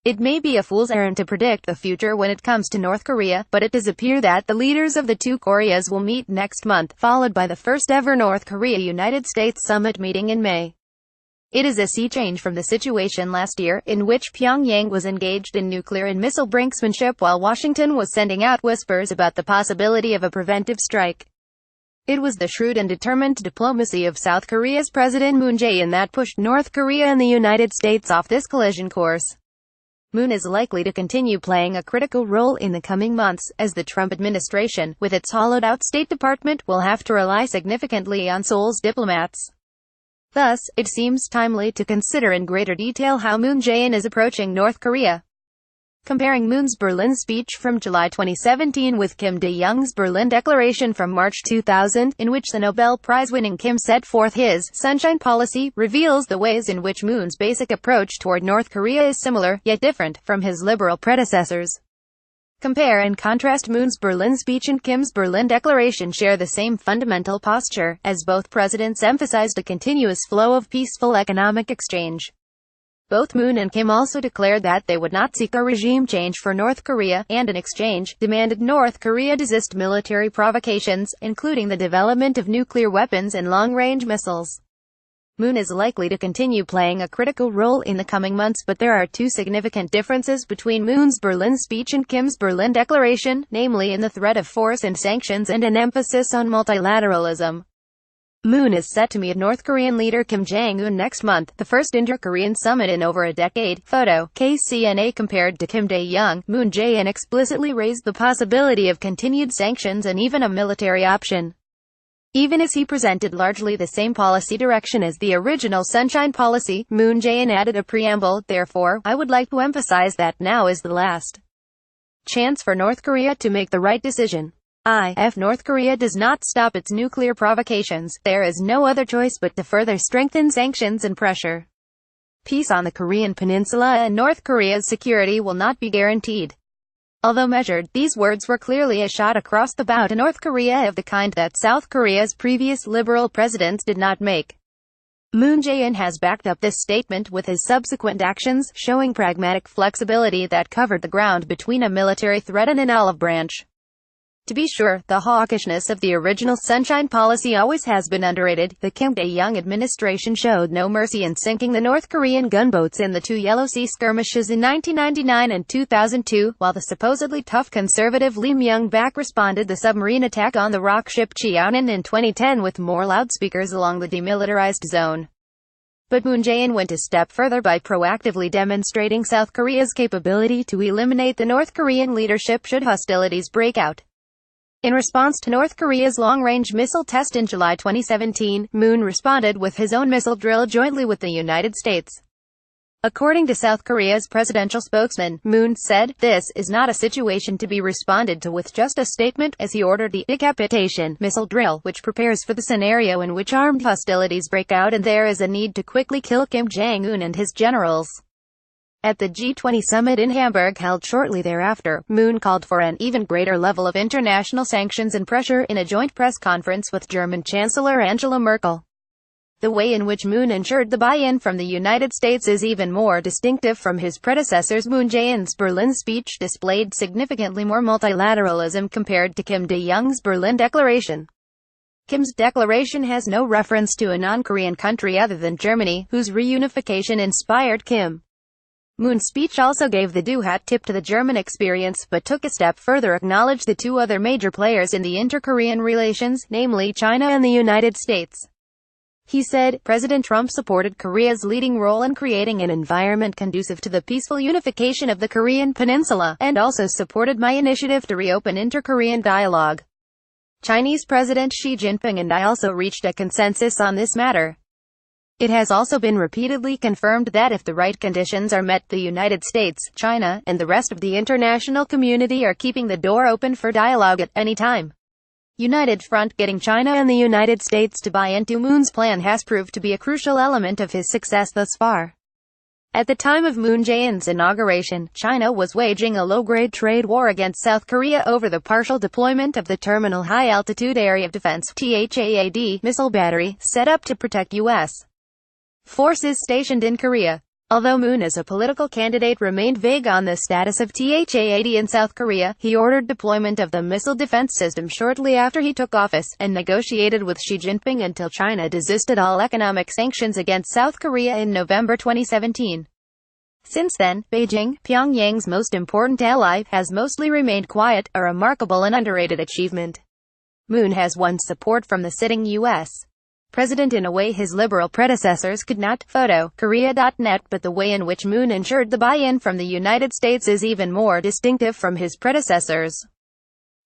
It may be a fool's errand to predict the future when it comes to North Korea, but it does appear that the leaders of the two Koreas will meet next month, followed by the first-ever North Korea-United States summit meeting in May. It is a sea change from the situation last year, in which Pyongyang was engaged in nuclear and missile brinksmanship while Washington was sending out whispers about the possibility of a preventive strike. It was the shrewd and determined diplomacy of South Korea's President Moon Jae-in that pushed North Korea and the United States off this collision course. Moon is likely to continue playing a critical role in the coming months, as the Trump administration, with its hollowed-out State Department, will have to rely significantly on Seoul's diplomats. Thus, it seems timely to consider in greater detail how Moon Jae-in is approaching North Korea. Comparing Moon's Berlin speech from July 2017 with Kim Dae-jung's Berlin Declaration from March 2000, in which the Nobel Prize-winning Kim set forth his sunshine policy, reveals the ways in which Moon's basic approach toward North Korea is similar, yet different, from his liberal predecessors. Compare and contrast Moon's Berlin speech and Kim's Berlin Declaration share the same fundamental posture, as both presidents emphasized a continuous flow of peaceful economic exchange. Both Moon and Kim also declared that they would not seek a regime change for North Korea, and in exchange, demanded North Korea desist military provocations, including the development of nuclear weapons and long-range missiles. Moon is likely to continue playing a critical role in the coming months, but there are two significant differences between Moon's Berlin speech and Kim's Berlin Declaration, namely in the threat of force and sanctions and an emphasis on multilateralism. Moon is set to meet North Korean leader Kim Jong-un next month, the first inter-Korean summit in over a decade. Photo, KCNA. Compared to Kim Dae-jung, Moon Jae-in explicitly raised the possibility of continued sanctions and even a military option. Even as he presented largely the same policy direction as the original Sunshine Policy, Moon Jae-in added a preamble, "Therefore, I would like to emphasize that now is the last chance for North Korea to make the right decision. If North Korea does not stop its nuclear provocations, there is no other choice but to further strengthen sanctions and pressure. Peace on the Korean peninsula and North Korea's security will not be guaranteed." Although measured, these words were clearly a shot across the bow to North Korea of the kind that South Korea's previous liberal presidents did not make. Moon Jae-in has backed up this statement with his subsequent actions, showing pragmatic flexibility that covered the ground between a military threat and an olive branch. To be sure, the hawkishness of the original Sunshine Policy always has been underrated. The Kim Dae-jung administration showed no mercy in sinking the North Korean gunboats in the two Yellow Sea skirmishes in 1999 and 2002, while the supposedly tough conservative Lee Myung-bak responded the submarine attack on the rock ship Cheonan in 2010 with more loudspeakers along the demilitarized zone. But Moon Jae-in went a step further by proactively demonstrating South Korea's capability to eliminate the North Korean leadership should hostilities break out. In response to North Korea's long-range missile test in July 2017, Moon responded with his own missile drill jointly with the United States. According to South Korea's presidential spokesman, Moon said, "This is not a situation to be responded to with just a statement," as he ordered the decapitation missile drill, which prepares for the scenario in which armed hostilities break out and there is a need to quickly kill Kim Jong-un and his generals. At the G20 summit in Hamburg held shortly thereafter, Moon called for an even greater level of international sanctions and pressure in a joint press conference with German Chancellor Angela Merkel. The way in which Moon ensured the buy-in from the United States is even more distinctive from his predecessors. Moon Jae-in's Berlin speech displayed significantly more multilateralism compared to Kim Dae-jung's Berlin Declaration. Kim's declaration has no reference to a non-Korean country other than Germany, whose reunification inspired Kim. Moon's speech also gave the do-hat tip to the German experience, but took a step further, acknowledged the two other major players in the inter-Korean relations, namely China and the United States. He said, "President Trump supported Korea's leading role in creating an environment conducive to the peaceful unification of the Korean peninsula, and also supported my initiative to reopen inter-Korean dialogue. Chinese President Xi Jinping and I also reached a consensus on this matter. It has also been repeatedly confirmed that if the right conditions are met, the United States, China, and the rest of the international community are keeping the door open for dialogue at any time." United front. Getting China and the United States to buy into Moon's plan has proved to be a crucial element of his success thus far. At the time of Moon Jae-in's inauguration, China was waging a low-grade trade war against South Korea over the partial deployment of the Terminal High Altitude Area of Defense (THAAD) missile battery, set up to protect U.S. forces stationed in Korea. Although Moon as a political candidate remained vague on the status of THAAD in South Korea, he ordered deployment of the missile defense system shortly after he took office, and negotiated with Xi Jinping until China desisted all economic sanctions against South Korea in November 2017. Since then, Beijing, Pyongyang's most important ally, has mostly remained quiet, a remarkable and underrated achievement. Moon has won support from the sitting U.S. president in a way his liberal predecessors could not. Photo, Korea.net. But the way in which Moon ensured the buy-in from the United States is even more distinctive from his predecessors.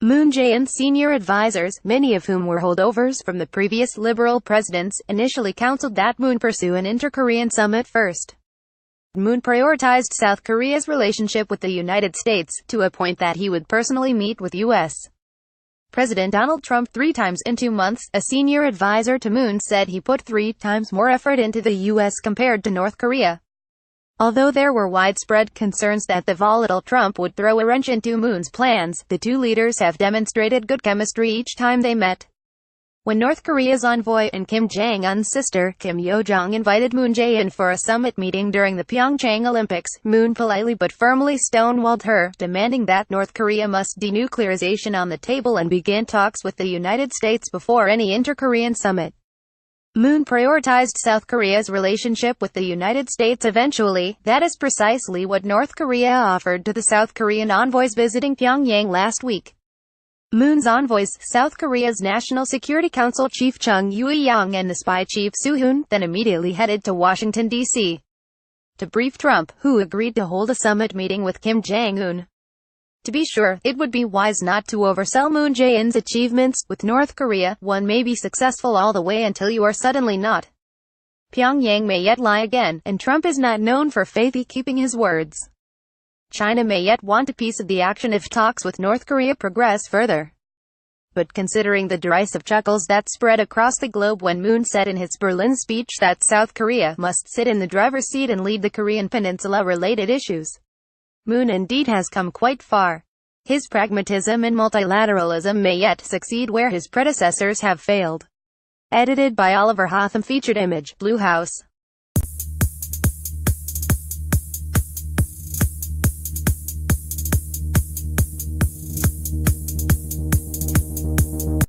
Moon Jae-in's senior advisors, many of whom were holdovers from the previous liberal presidents, initially counseled that Moon pursue an inter-Korean summit first. Moon prioritized South Korea's relationship with the United States, to a point that he would personally meet with U.S. President Donald Trump 3 times in 2 months. A senior advisor to Moon said he put 3 times more effort into the U.S. compared to North Korea. Although there were widespread concerns that the volatile Trump would throw a wrench into Moon's plans, the two leaders have demonstrated good chemistry each time they met. When North Korea's envoy and Kim Jong-un's sister, Kim Yo-jong, invited Moon Jae-in for a summit meeting during the Pyeongchang Olympics, Moon politely but firmly stonewalled her, demanding that North Korea must denuclearization on the table and begin talks with the United States before any inter-Korean summit. Moon prioritized South Korea's relationship with the United States eventually. That is precisely what North Korea offered to the South Korean envoys visiting Pyongyang last week. Moon's envoys, South Korea's National Security Council Chief Chung Ui-young and the spy chief Soo-hoon, then immediately headed to Washington, D.C. to brief Trump, who agreed to hold a summit meeting with Kim Jong-un. To be sure, it would be wise not to oversell Moon Jae-in's achievements. With North Korea, one may be successful all the way until you are suddenly not. Pyongyang may yet lie again, and Trump is not known for faithfully keeping his words. China may yet want a piece of the action if talks with North Korea progress further. But considering the derisive chuckles that spread across the globe when Moon said in his Berlin speech that South Korea must sit in the driver's seat and lead the Korean Peninsula-related issues, Moon indeed has come quite far. His pragmatism and multilateralism may yet succeed where his predecessors have failed. Edited by Oliver Hotham. Featured image, Blue House.